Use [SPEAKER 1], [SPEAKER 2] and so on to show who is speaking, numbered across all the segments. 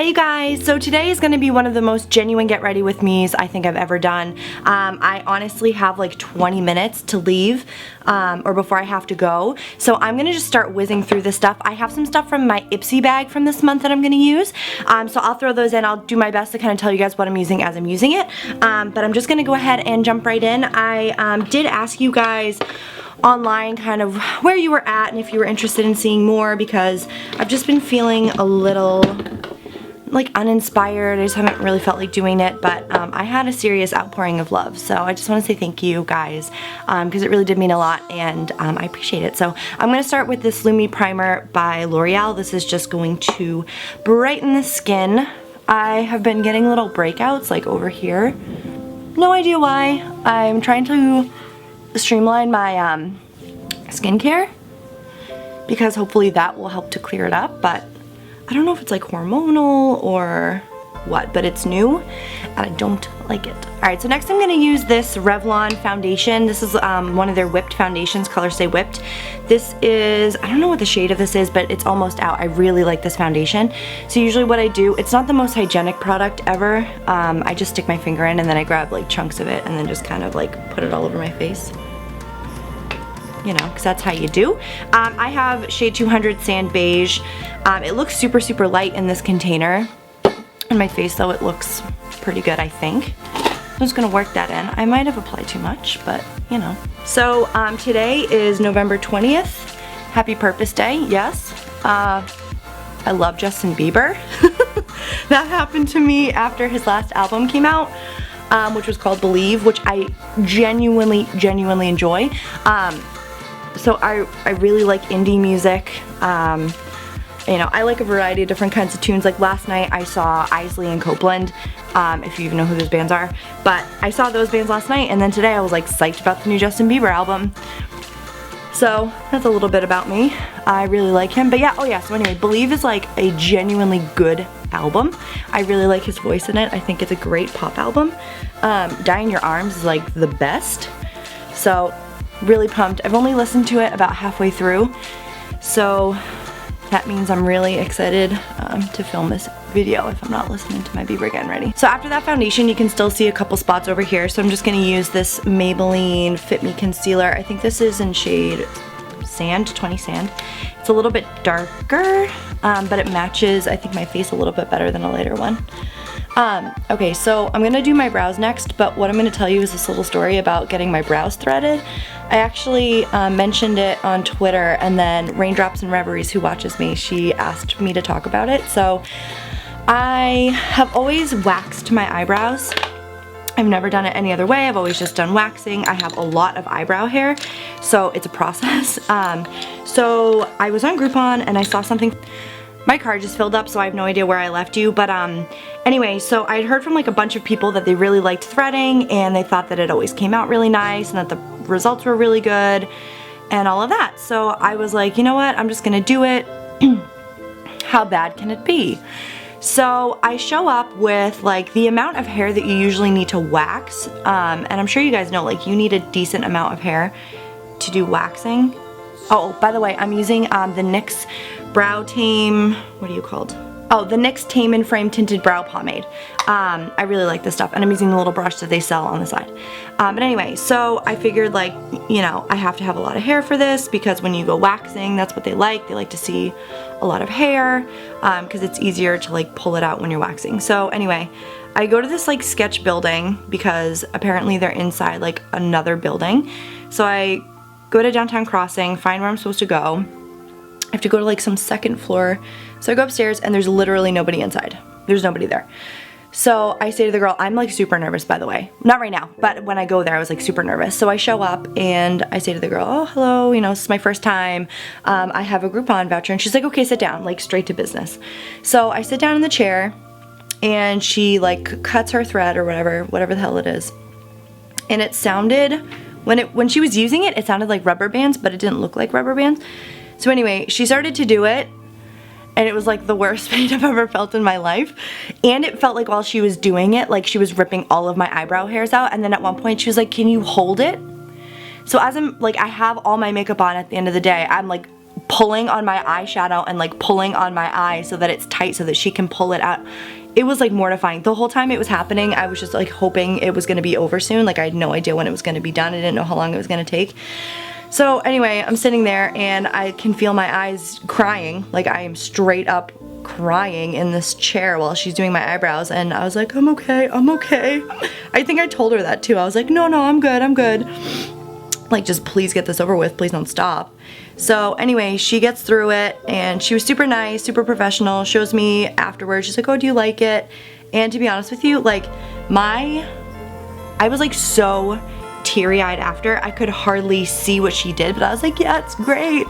[SPEAKER 1] Hi you guys, so today is going to be one of the most genuine get ready with me's I think I've ever done. I honestly have like 20 minutes to leave or before I have to go, so I'm going to just start whizzing through this stuff. I have some stuff from my Ipsy bag from this month that I'm going to use, so I'll throw those in. I'll do my best to kind of tell you guys what I'm using as I'm using it, but I'm just going to go ahead and jump right in. I did ask you guys online kind of where you were at and if you were interested in seeing more, because I've just been feeling a little like uninspired. I just haven't really felt like doing it, but I had a serious outpouring of love, so I just want to say thank you guys, because it really did mean a lot, and I appreciate it. So I'm going to start with this Lumi primer by L'Oreal. This is just going to brighten the skin. I have been getting little breakouts like over here. No idea why. I'm trying to streamline my skincare because hopefully that will help to clear it up, but I don't know if it's like hormonal or what, but it's new and I don't like it. Alright, so next I'm going to use this Revlon foundation. This is one of their whipped foundations, ColorStay Whipped. This is, I don't know what the shade of this is, but it's almost out. I really like this foundation. So usually what I do, it's not the most hygienic product ever. I just stick my finger in and then I grab like chunks of it and then just kind of like put it all over my face. You know, because that's how you do. I have shade 200 Sand Beige. It looks super light in this container. On my face though, it looks pretty good, I think. I'm just gonna work that in. I might have applied too much, but you know. So today is November 20th. Happy Purpose Day, yes. I love Justin Bieber. That happened to me after his last album came out, which was called Believe, which I genuinely enjoy. So I really like indie music. You know, I like a variety of different kinds of tunes. Like last night I saw Isley and Copeland, if you even know who those bands are. But I saw those bands last night, and then today I was like psyched about the new Justin Bieber album. So that's a little bit about me. I really like him. But yeah, oh yeah, so anyway, Believe is like a genuinely good album. I really like his voice in it. I think it's a great pop album. Die in Your Arms is like the best. So really pumped. I've only listened to it about halfway through, so that means I'm really excited to film this video if I'm not listening to my Bieber getting ready. So after that foundation, you can still see a couple spots over here, so I'm just going to use this Maybelline Fit Me Concealer. I think this is in shade Sand, 20 Sand. It's a little bit darker, but it matches, I think, my face a little bit better than a lighter one. Okay, so I'm gonna do my brows next, but what I'm gonna tell you is this little story about getting my brows threaded. I actually mentioned it on Twitter, and then Raindrops and Reveries, who watches me, she asked me to talk about it. So I have always waxed my eyebrows. I've never done it any other way. I've always just done waxing. I have a lot of eyebrow hair, so it's a process. So I was on Groupon and I saw something. My card just filled up, so I have no idea where I left you, but anyway, so I had heard from like a bunch of people that they really liked threading and they thought that it always came out really nice and that the results were really good and all of that. So I was like, you know what, I'm just gonna do it. How bad can it be? So I show up with like the amount of hair that you usually need to wax, and I'm sure you guys know, like, you need a decent amount of hair to do waxing. Oh, by the way, I'm using the NYX Brow Tame, what are you called? Oh, the NYX Tame and Frame Tinted Brow Pomade. I really like this stuff, and I'm using the little brush that they sell on the side. But anyway, so I figured, like, you know, I have to have a lot of hair for this, because when you go waxing, that's what they like. They like to see a lot of hair, because it's easier to like pull it out when you're waxing. So anyway, I go to this like sketch building, because apparently they're inside like another building. So I go to Downtown Crossing, find where I'm supposed to go. I have to go to like some second floor. So I go upstairs and there's literally nobody inside. There's nobody there. So I say to the girl, I'm like super nervous, by the way. Not right now, but when I go there I was like super nervous. So I show up and I say to the girl, oh, hello, you know, this is my first time. I have a Groupon voucher. And she's like, okay, sit down, like straight to business. So I sit down in the chair and she like cuts her thread or whatever the hell it is. And it sounded, when she was using it, it sounded like rubber bands, but it didn't look like rubber bands. So anyway, she started to do it, and it was like the worst pain I've ever felt in my life. And it felt like while she was doing it, like she was ripping all of my eyebrow hairs out, and then at one point she was like, can you hold it? So as I'm like, I have all my makeup on at the end of the day, I'm like pulling on my eyeshadow and like pulling on my eye so that it's tight so that she can pull it out. It was like mortifying. The whole time it was happening, I was just like hoping it was gonna be over soon. Like I had no idea when it was gonna be done. I didn't know how long it was gonna take. So anyway, I'm sitting there and I can feel my eyes crying. Like I am straight up crying in this chair while she's doing my eyebrows, and I was like, I'm okay, I'm okay. I think I told her that too. I was like, no, I'm good, I'm good. Like, just please get this over with, please don't stop. So anyway, she gets through it and she was super nice, super professional, shows me afterwards. She's like, oh, do you like it? And to be honest with you, like I was like so teary-eyed after. I could hardly see what she did, but I was like, yeah, it's great.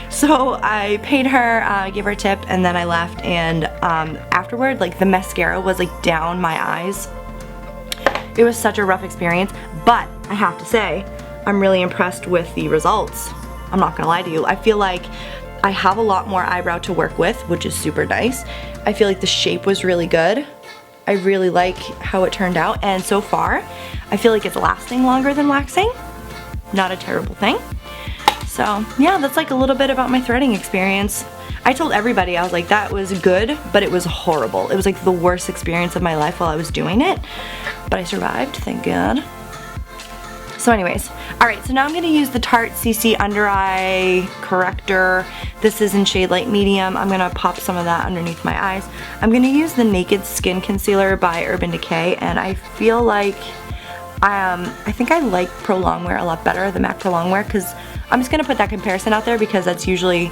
[SPEAKER 1] So I paid her, gave her a tip, and then I left, and afterward, like the mascara was like down my eyes. It was such a rough experience, but I have to say, I'm really impressed with the results. I'm not gonna lie to you. I feel like I have a lot more eyebrow to work with, which is super nice. I feel like the shape was really good. I really like how it turned out, and so far, I feel like it's lasting longer than waxing. Not a terrible thing. So yeah, that's like a little bit about my threading experience. I told everybody, I was like, that was good, but it was horrible. It was like the worst experience of my life while I was doing it, but I survived, thank God. So anyways, alright, so now I'm going to use the Tarte CC Under Eye Corrector. This is in shade light medium. I'm going to pop some of that underneath my eyes. I'm going to use the Naked Skin Concealer by Urban Decay, and I feel like, I think I like Pro Longwear a lot better, the MAC Pro Longwear, because I'm just going to put that comparison out there because that's usually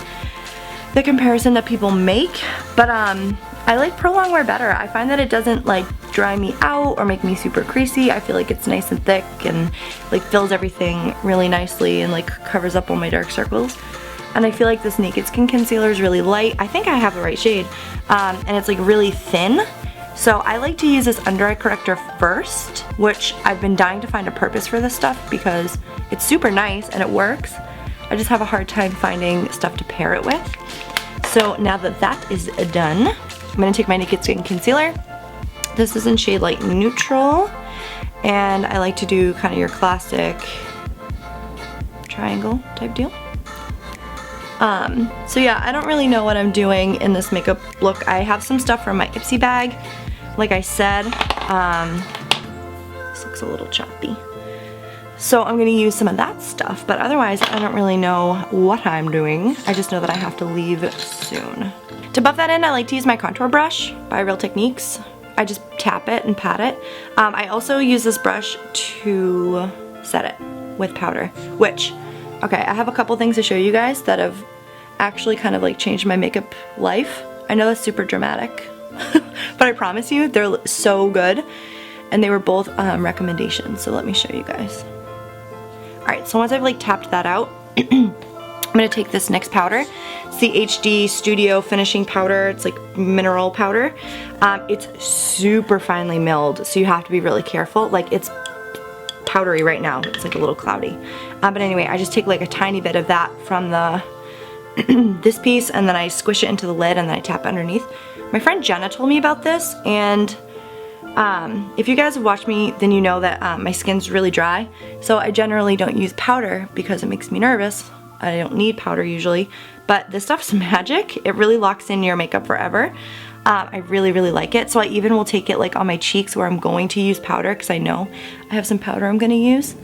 [SPEAKER 1] the comparison that people make, but I like Pro Longwear better. I find that it doesn't like dry me out or make me super creasy. I feel like it's nice and thick and like fills everything really nicely and like covers up all my dark circles. And I feel like this Naked Skin Concealer is really light. I think I have the right shade, and it's like really thin. So I like to use this under eye corrector first, which I've been dying to find a purpose for this stuff because it's super nice and it works. I just have a hard time finding stuff to pair it with. So now that that is done, I'm going to take my Naked Skin Concealer. This is in shade light neutral, and I like to do kind of your classic triangle type deal. So yeah, I don't really know what I'm doing in this makeup look. I have some stuff from my Ipsy bag, like I said. This looks a little choppy. So I'm going to use some of that stuff, but otherwise I don't really know what I'm doing. I just know that I have to leave soon. To buff that in, I like to use my contour brush by Real Techniques. I just tap it and pat it. I also use this brush to set it with powder, which, okay, I have a couple things to show you guys that have actually kind of like changed my makeup life. I know that's super dramatic, but I promise you, they're so good. And they were both recommendations, so let me show you guys. Alright, so once I've like tapped that out, I'm going to take this NYX powder. It's the HD Studio Finishing Powder. It's like mineral powder. It's super finely milled, so you have to be really careful. Like, it's powdery right now. It's like a little cloudy. But anyway, I just take like a tiny bit of that from the this piece, and then I squish it into the lid, and then I tap underneath. My friend Jenna told me about this, and if you guys have watched me, then you know that my skin's really dry, so I generally don't use powder because it makes me nervous. I don't need powder usually, but this stuff's magic. It really locks in your makeup forever. I really, really like it, so I even will take it like on my cheeks where I'm going to use powder because I know I have some powder I'm going to use.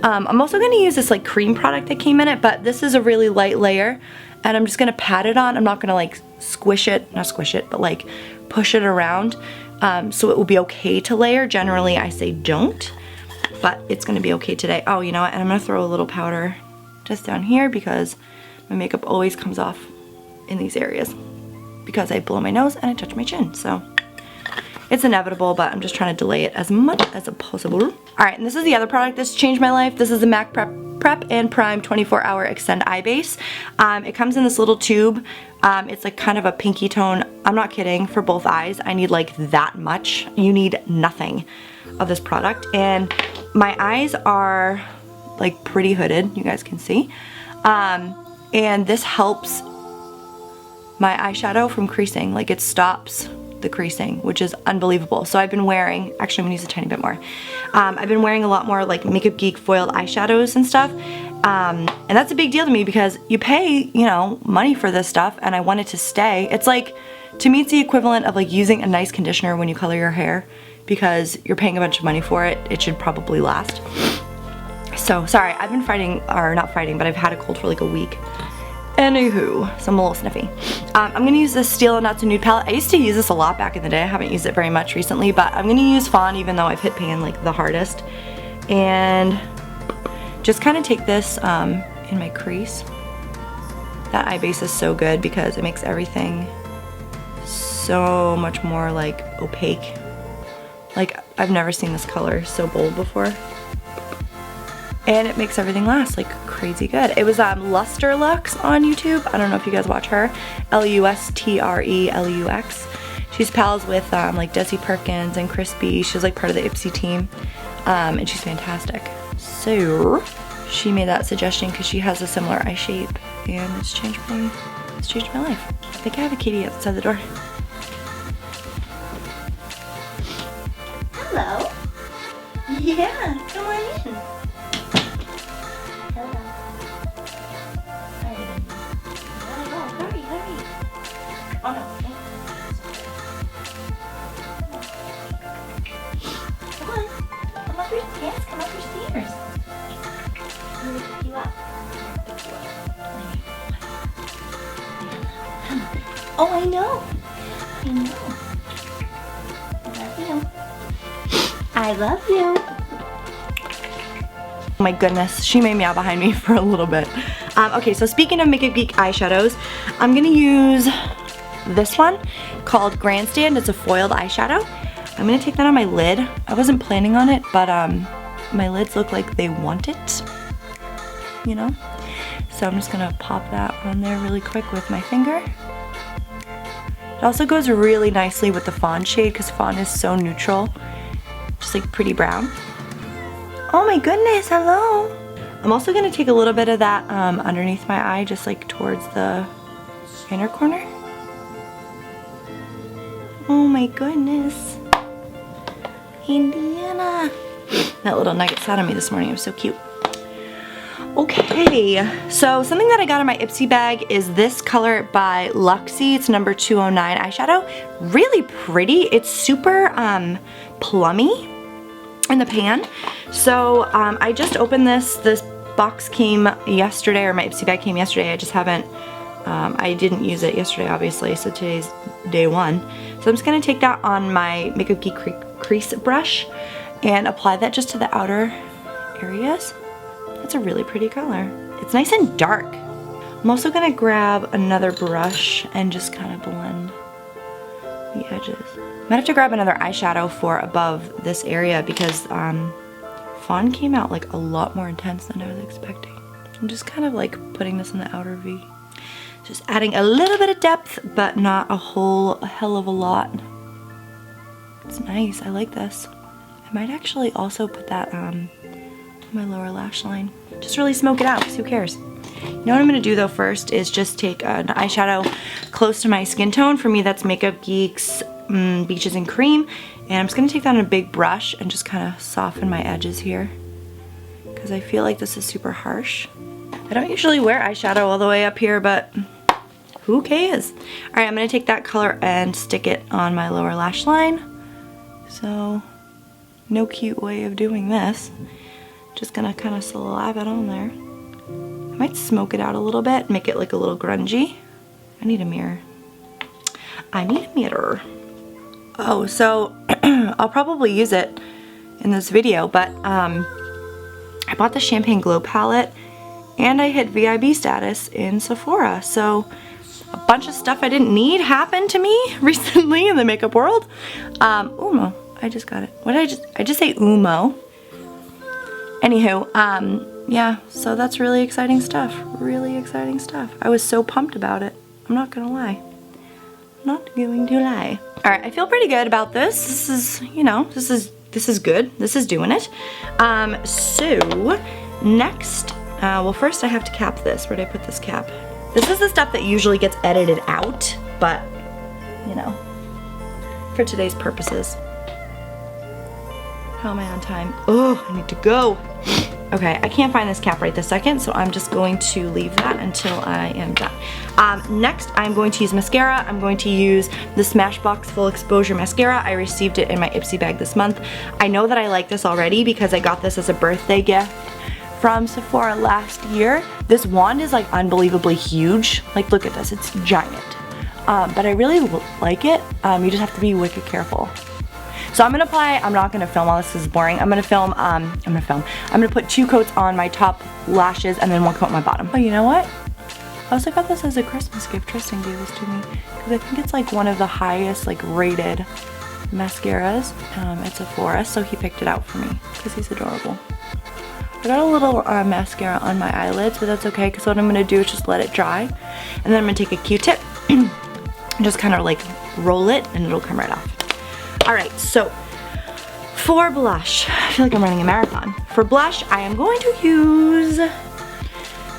[SPEAKER 1] I'm also going to use this like cream product that came in it, but this is a really light layer, and I'm just going to pat it on. I'm not going to like squish it, not squish it, but like push it around. So it will be okay to layer. Generally I say don't, but it's going to be okay today. Oh, you know what, and I'm going to throw a little powder just down here because my makeup always comes off in these areas because I blow my nose and I touch my chin, so it's inevitable, but I'm just trying to delay it as much as possible. Alright, and this is the other product that's changed my life. This is the MAC Prep and Prime 24-Hour Extend Eye Base. It comes in this little tube. It's like kind of a pinky tone. I'm not kidding, for both eyes. I need like that much. You need nothing of this product. And my eyes are like pretty hooded, you guys can see. And this helps my eyeshadow from creasing. Like, it stops the creasing, which is unbelievable. So I've been wearing, actually I'm gonna use a tiny bit more. I've been wearing a lot more like Makeup Geek foiled eyeshadows and stuff, And that's a big deal to me because you pay, you know, money for this stuff and I want it to stay. It's like, to me it's the equivalent of like using a nice conditioner when you color your hair because you're paying a bunch of money for it. It should probably last. So, sorry, I've been fighting, or not fighting, but I've had a cold for like a week. Anywho, so I'm a little sniffy. I'm gonna use this Stila Nuts and Nude palette. I used to use this a lot back in the day. I haven't used it very much recently, but I'm gonna use Fawn even though I've hit pan like the hardest. And just kind of take this in my crease. That eye base is so good because it makes everything so much more like opaque. Like, I've never seen this color so bold before. And it makes everything last like crazy good. It was Luster Lux on YouTube. I don't know if you guys watch her. Lustrelux. She's pals with like Desi Perkins and Crispy. She's like part of the Ipsy team. And she's fantastic. So she made that suggestion because she has a similar eye shape and it's changed my life. I think I have a kitty outside the door. Hello. Yeah, come on in. Hello. Hurry. Hurry. Oh no. Come on. Come up your stairs. Come up your stairs. Let me pick you up. Oh, I know. I love you. Oh my goodness, she made meow behind me for a little bit. Okay, so speaking of Makeup Geek eyeshadows, I'm gonna use this one called Grandstand. It's a foiled eyeshadow. I'm gonna take that on my lid. I wasn't planning on it, but my lids look like they want it, you know? So I'm just gonna pop that on there really quick with my finger. It also goes really nicely with the Fawn shade because Fawn is so neutral, just like pretty brown. Oh my goodness, hello. I'm also gonna take a little bit of that underneath my eye, just like towards the inner corner. Oh my goodness. Indiana. That little nugget sat on me this morning, it was so cute. Okay, so something that I got in my Ipsy bag is this color by Luxie. It's number 209 eyeshadow. Really pretty. It's super plummy in the pan. So I just opened this. This box came yesterday, or my Ipsy bag came yesterday. I just haven't, I didn't use it yesterday obviously, so today's day one. So I'm just gonna take that on my Makeup Geek crease brush and apply that just to the outer areas. It's a really pretty color. It's nice and dark. I'm also gonna grab another brush and just kind of blend the edges. I might have to grab another eyeshadow for above this area because Fawn came out like a lot more intense than I was expecting. I'm just kind of like putting this in the outer V. Just adding a little bit of depth, but not a whole hell of a lot. It's nice, I like this. I might actually also put that on my lower lash line. Just really smoke it out, because who cares? You know what I'm gonna do though first is just take an eyeshadow close to my skin tone. For me that's Makeup Geek's Beaches and Cream. And I'm just gonna take that on a big brush and just kind of soften my edges here. Because I feel like this is super harsh. I don't usually wear eyeshadow all the way up here, but who cares? Alright, I'm gonna take that color and stick it on my lower lash line. So, no cute way of doing this. Just gonna kind of slap it on there. I might smoke it out a little bit, make it like a little grungy. I need a mirror. I need a mirror. Oh, so I'll probably use it in this video, but I bought the Champagne Glow palette and I hit VIB status in Sephora. So a bunch of stuff I didn't need happened to me recently in the makeup world. Umo, I just got it. What did I just say Umo? Anywho, yeah, so that's really exciting stuff. Really exciting stuff. I was so pumped about it. I'm not gonna lie. Not going to lie. Alright, I feel pretty good about this. This is, you know, this is good. This is doing it. So, next, well first I have to cap this. Where did I put this cap? This is the stuff that usually gets edited out, but, you know, for today's purposes. How am I on time? Oh, I need to go. Okay, I can't find this cap right this second, so I'm just going to leave that until I am done. Next, I'm going to use mascara. I'm going to use the Smashbox Full Exposure Mascara. I received it in my Ipsy bag this month. I know that I like this already because I got this as a birthday gift from Sephora last year. This wand is like unbelievably huge. Like, look at this, it's giant. But I really like it. You just have to be wicked careful. So I'm gonna apply, I'm not gonna film all this, is boring. I'm gonna put 2 coats on my top lashes and then 1 coat on my bottom. Oh, you know what? I also got this as a Christmas gift. Tristan gave this to me because I think it's like one of the highest like rated mascaras at Sephora, so he picked it out for me because he's adorable. I got a little mascara on my eyelids, but that's okay because what I'm gonna do is just let it dry, and then I'm gonna take a Q-tip and just kind of like roll it and it'll come right off. Alright, so for blush, I feel like I'm running a marathon. For blush, I am going to use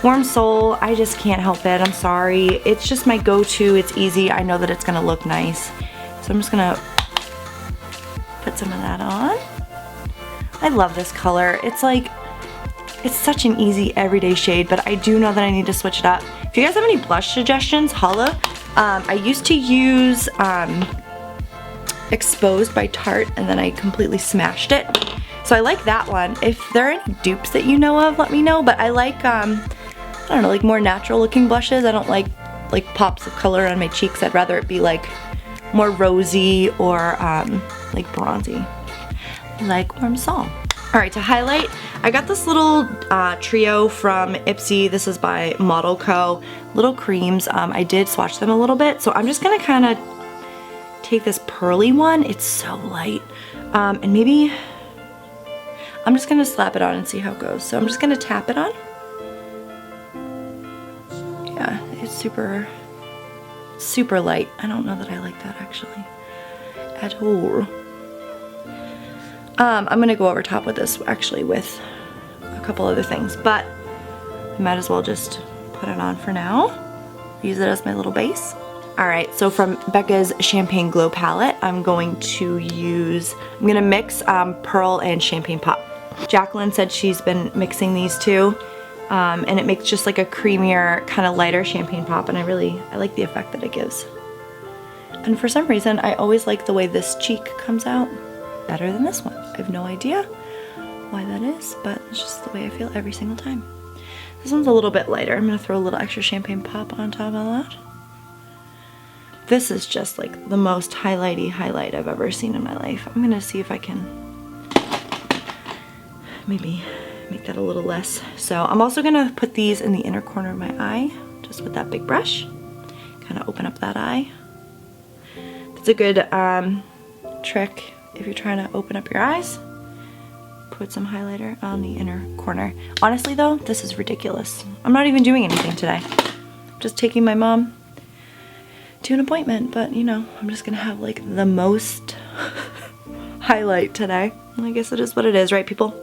[SPEAKER 1] Warm Soul. I just can't help it, I'm sorry. It's just my go-to, it's easy, I know that it's gonna look nice. So I'm just gonna put some of that on. I love this color. It's like, it's such an easy everyday shade, but I do know that I need to switch it up. If you guys have any blush suggestions, holla. I used to use Exposed by Tarte, and then I completely smashed it. So I like that one. If there are any dupes that you know of, let me know. But I like, I don't know, like more natural looking blushes. I don't like pops of color on my cheeks. I'd rather it be like more rosy or like bronzy, like Warm Soul. Alright, to highlight, I got this little trio from Ipsy. This is by Model Co. Little creams. I did swatch them a little bit, so I'm just gonna kind of take this pearly one. It's so light. And maybe I'm just gonna slap it on and see how it goes. So I'm just gonna tap it on. Yeah, it's super, super light. I don't know that I like that actually at all. I'm gonna go over top with this actually with a couple other things, but I might as well just put it on for now. Use it as my little base. Alright, so from Becca's Champagne Glow palette, I'm gonna mix Pearl and Champagne Pop. Jacqueline said she's been mixing these two, and it makes just like a creamier, kind of lighter Champagne Pop, and I like the effect that it gives. And for some reason, I always like the way this cheek comes out better than this one. I have no idea why that is, but it's just the way I feel every single time. This one's a little bit lighter. I'm gonna throw a little extra Champagne Pop on top of that. This is just like the most highlighty highlight I've ever seen in my life. I'm gonna see if I can maybe make that a little less. So I'm also gonna put these in the inner corner of my eye, just with that big brush. Kind of open up that eye. It's a good trick if you're trying to open up your eyes. Put some highlighter on the inner corner. Honestly though, this is ridiculous. I'm not even doing anything today. I'm just taking my mom to an appointment, but you know, I'm just gonna have like the most highlight today. I guess it is what it is, right people?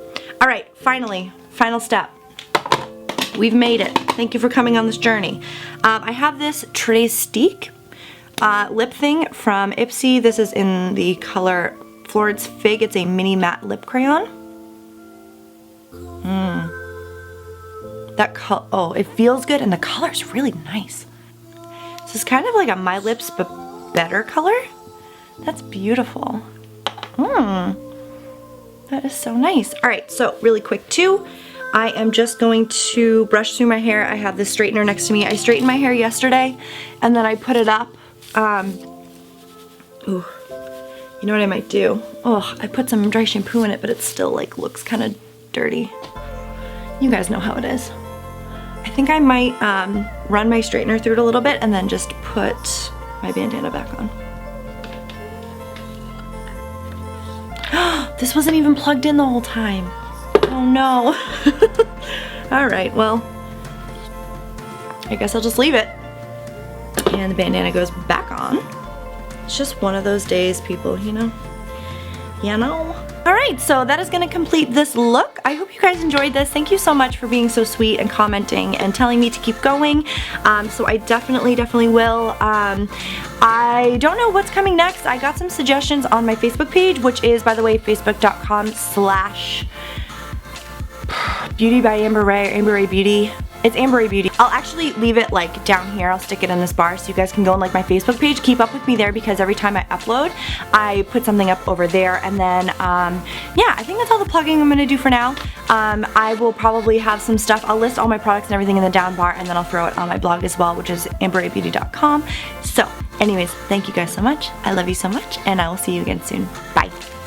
[SPEAKER 1] All right, finally, final step. We've made it. Thank you for coming on this journey. I have this treStiQue lip thing from Ipsy. This is in the color Florence Fig. It's a mini matte lip crayon. Oh, it feels good and the color is really nice. This is kind of like a My Lips but better color. That's beautiful. That is so nice. Alright, so really quick too, I am just going to brush through my hair. I have this straightener next to me. I straightened my hair yesterday and then I put it up. Ooh, you know what I might do? Oh, I put some dry shampoo in it, but it still like looks kind of dirty. You guys know how it is. I think I might run my straightener through it a little bit and then just put my bandana back on. This wasn't even plugged in the whole time. Oh no. Alright, well, I guess I'll just leave it. And the bandana goes back on. It's just one of those days, people, you know? You know? Alright, so that is going to complete this look. I hope you guys enjoyed this. Thank you so much for being so sweet and commenting and telling me to keep going. So I definitely will. I don't know what's coming next. I got some suggestions on my Facebook page, which is, by the way, facebook.com/. Beauty by Amber Ray, or Amber Ray Beauty. It's Amber Ray Beauty. I'll actually leave it like down here. I'll stick it in this bar so you guys can go on like my Facebook page. Keep up with me there because every time I upload, I put something up over there. And then, yeah, I think that's all the plugging I'm gonna do for now. I will probably have some stuff. I'll list all my products and everything in the down bar, and then I'll throw it on my blog as well, which is amberraybeauty.com. So, anyways, thank you guys so much. I love you so much, and I will see you again soon.